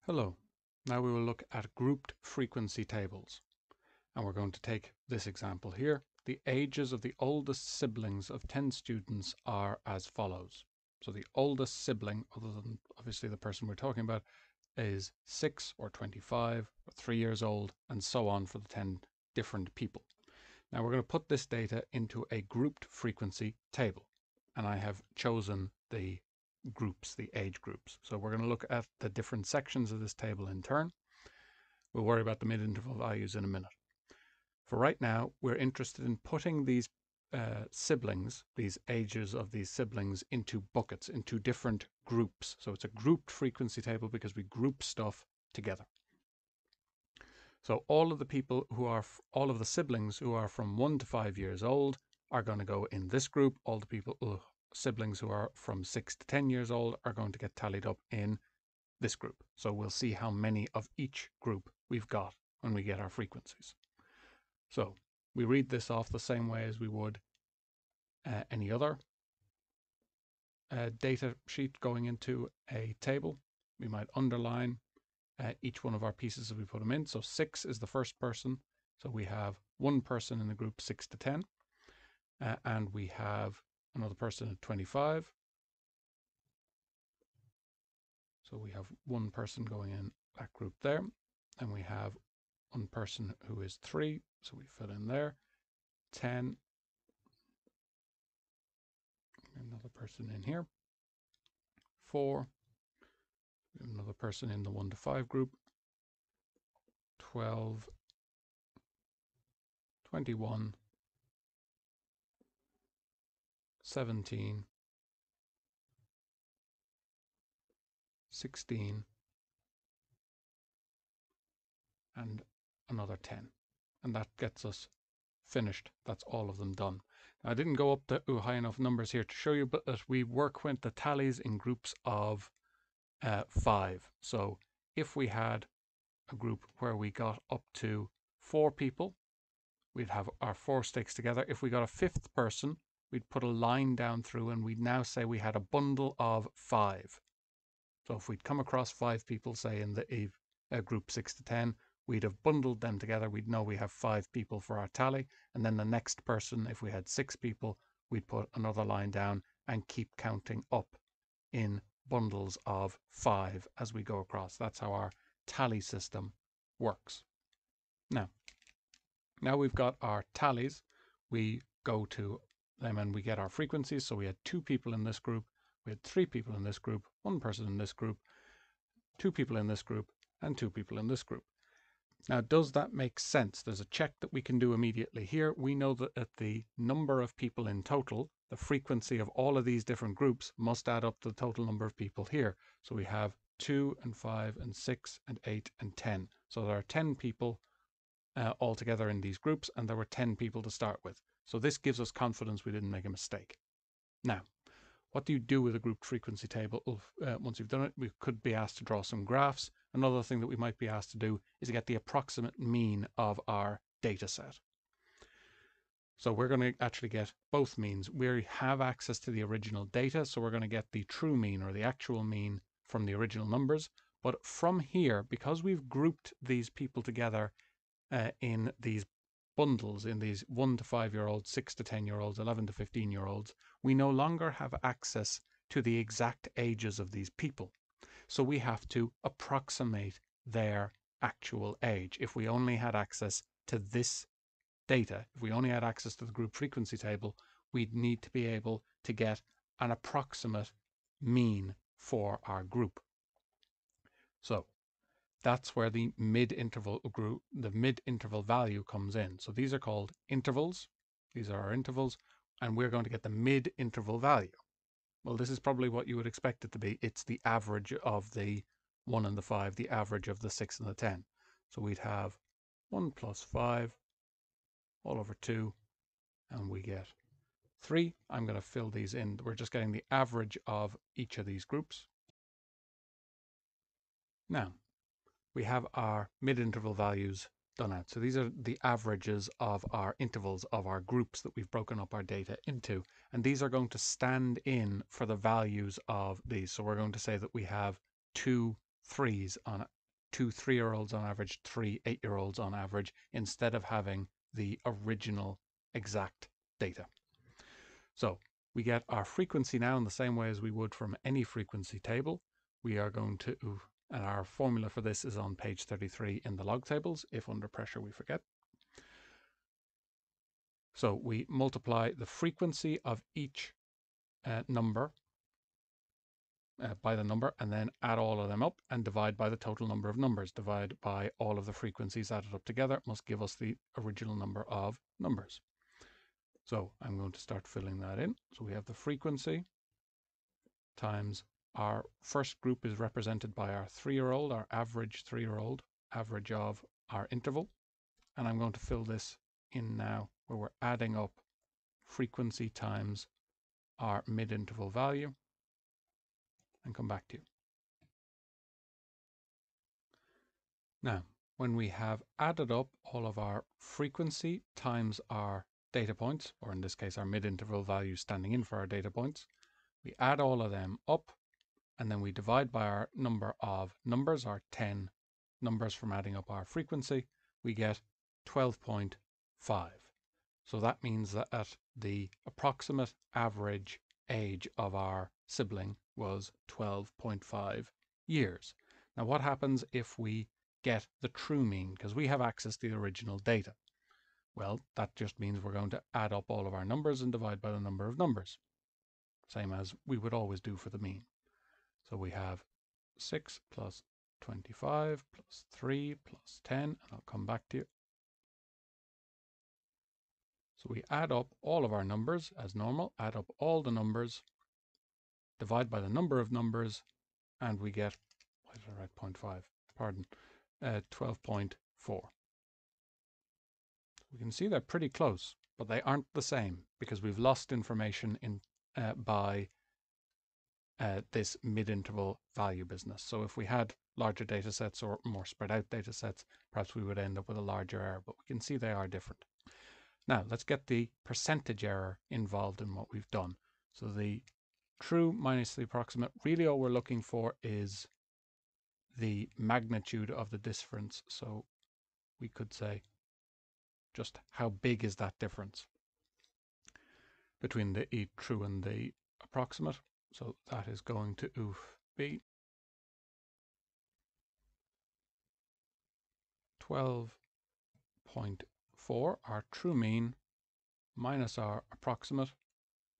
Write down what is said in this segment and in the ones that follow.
Hello. Now we will look at grouped frequency tables. And we're going to take this example here. The ages of the oldest siblings of 10 students are as follows. So the oldest sibling, other than obviously the person we're talking about, is 6 or 25 or 3 years old, and so on for the 10 different people. Now we're going to put this data into a grouped frequency table. And I have chosen the groups, the age groups. So we're going to look at the different sections of this table in turn. We'll worry about the mid-interval values in a minute. For right now, we're interested in putting these siblings, these ages of these siblings, into buckets, into different groups. So it's a grouped frequency table because we group stuff together. So all of the people who are, all of the siblings who are from 1 to 5 years old are going to go in this group. All the people, siblings who are from 6 to 10 years old are going to get tallied up in this group. So we'll see how many of each group we've got when we get our frequencies. So we read this off the same way as we would any other data sheet going into a table. We might underline each one of our pieces as we put them in. So 6 is the first person. So we have one person in the group 6 to 10. And we have another person at 25. So we have one person going in that group there. And we have one person who is 3. So we fill in there. 10. Another person in here. 4. We have another person in the 1 to 5 group. 12. 21. 17. 16. And another 10. And that gets us finished. That's all of them done. Now, I didn't go up to high enough numbers here to show you, but that we work with the tallies in groups of 5. So if we had a group where we got up to 4 people, we'd have our 4 sticks together. If we got a 5th person, we'd put a line down through and we'd now say we had a bundle of 5. So if we'd come across 5 people, say in the group 6 to 10, we'd have bundled them together. We'd know we have 5 people for our tally. And then the next person, if we had 6 people, we'd put another line down and keep counting up in bundles of 5 as we go across. That's how our tally system works. Now we've got our tallies. We go to them and we get our frequencies. So we had 2 people in this group. We had 3 people in this group, 1 person in this group, 2 people in this group, and 2 people in this group. Now, does that make sense? There's a check that we can do immediately here. We know that at the number of people in total, the frequency of all of these different groups must add up to the total number of people here. So we have 2 and 5 and 6 and 8 and 10. So there are 10 people altogether in these groups, and there were 10 people to start with. So this gives us confidence we didn't make a mistake. Now, what do you do with a grouped frequency table? Once you've done it, we could be asked to draw some graphs. Another thing that we might be asked to do is to get the approximate mean of our data set. So we're going to actually get both means. We have access to the original data, so we're going to get the true mean or the actual mean from the original numbers. But from here, because we've grouped these people together in these bundles, in these 1 to 5 year olds, 6 to 10 year olds, 11 to 15 year olds, we no longer have access to the exact ages of these people. So we have to approximate their actual age. If we only had access to this data, if we only had access to the group frequency table, we'd need to be able to get an approximate mean for our group. So that's where the mid-interval group, the mid-interval value comes in. So these are called intervals. These are our intervals, and we're going to get the mid-interval value. Well, this is probably what you would expect it to be. It's the average of the 1 and the 5, the average of the 6 and the 10. So we'd have 1 plus 5 all over 2, and we get 3. I'm going to fill these in. We're just getting the average of each of these groups. Now, we have our mid-interval values done out. So these are the averages of our intervals of our groups that we've broken up our data into. And these are going to stand in for the values of these. So we're going to say that we have 2 3s on 2 3-year-olds on average, 3 8-year-olds on average, instead of having the original exact data. So we get our frequency now in the same way as we would from any frequency table. We are going to, and our formula for this is on page 33 in the log tables, if under pressure we forget. So we multiply the frequency of each number by the number, and then add all of them up and divide by the total number of numbers. Divide by all of the frequencies added up together must give us the original number of numbers. So I'm going to start filling that in. So we have the frequency times our first group is represented by our 3-year-old, our average 3-year-old, average of our interval. And I'm going to fill this in now where we're adding up frequency times our mid-interval value and come back to you. Now, when we have added up all of our frequency times our data points, or in this case our mid-interval value standing in for our data points, we add all of them up and then we divide by our number of numbers, our 10 numbers from adding up our frequency, we get 12.5. So that means that the approximate average age of our sibling was 12.5 years. Now what happens if we get the true mean, because we have access to the original data? Well, that just means we're going to add up all of our numbers and divide by the number of numbers, same as we would always do for the mean. So we have 6 plus 25 plus 3 plus 10, and I'll come back to you. So we add up all of our numbers as normal, add up all the numbers, divide by the number of numbers, and we get, why did I write 0.5? Pardon, 12.4. We can see they're pretty close, but they aren't the same because we've lost information in by this mid-interval value business. So if we had larger data sets or more spread out data sets, perhaps we would end up with a larger error, but we can see they are different. Now let's get the percentage error involved in what we've done. So the true minus the approximate, really all we're looking for is the magnitude of the difference. So we could say just how big is that difference between the true and the approximate. So that is going to be 12.4, our true mean, minus our approximate.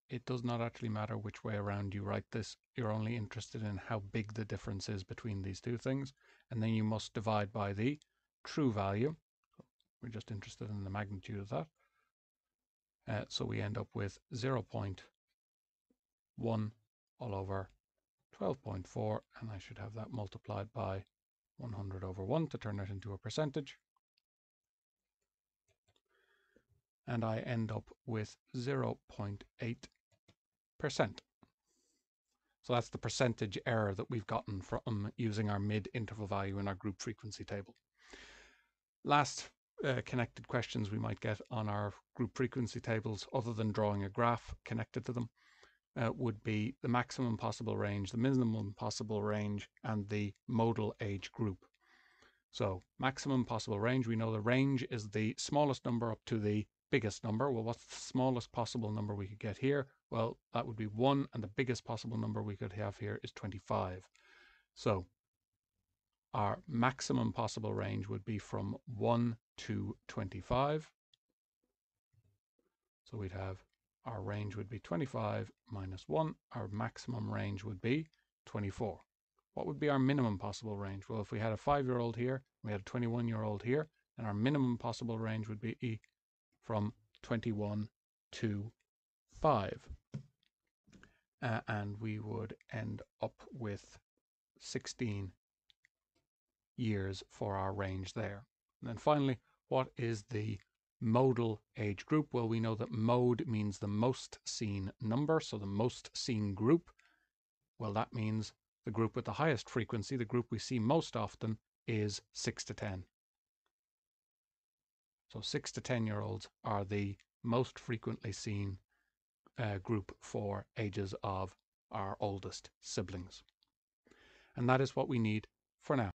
It does not actually matter which way around you write this. You're only interested in how big the difference is between these two things. And then you must divide by the true value. We're just interested in the magnitude of that. So we end up with 0.1 all over 12.4, and I should have that multiplied by 100 over 1 to turn it into a percentage. And I end up with 0.8%. So that's the percentage error that we've gotten from using our mid-interval value in our group frequency table. Last connected questions we might get on our group frequency tables, other than drawing a graph connected to them, would be the maximum possible range, the minimum possible range, and the modal age group. So maximum possible range, we know the range is the smallest number up to the biggest number. Well, what's the smallest possible number we could get here? Well, that would be 1, and the biggest possible number we could have here is 25. So our maximum possible range would be from 1 to 25. So we'd have our range would be 25 minus 1. Our maximum range would be 24. What would be our minimum possible range? Well, if we had a 5-year-old here, we had a 21-year-old here, then our minimum possible range would be from 21 to 5. And we would end up with 16 years for our range there. And then finally, what is the modal age group? Well, we know that mode means the most seen number, so the most seen group. Well, that means the group with the highest frequency, the group we see most often, is 6 to 10. So 6 to 10-year-olds are the most frequently seen group for ages of our oldest siblings. And that is what we need for now.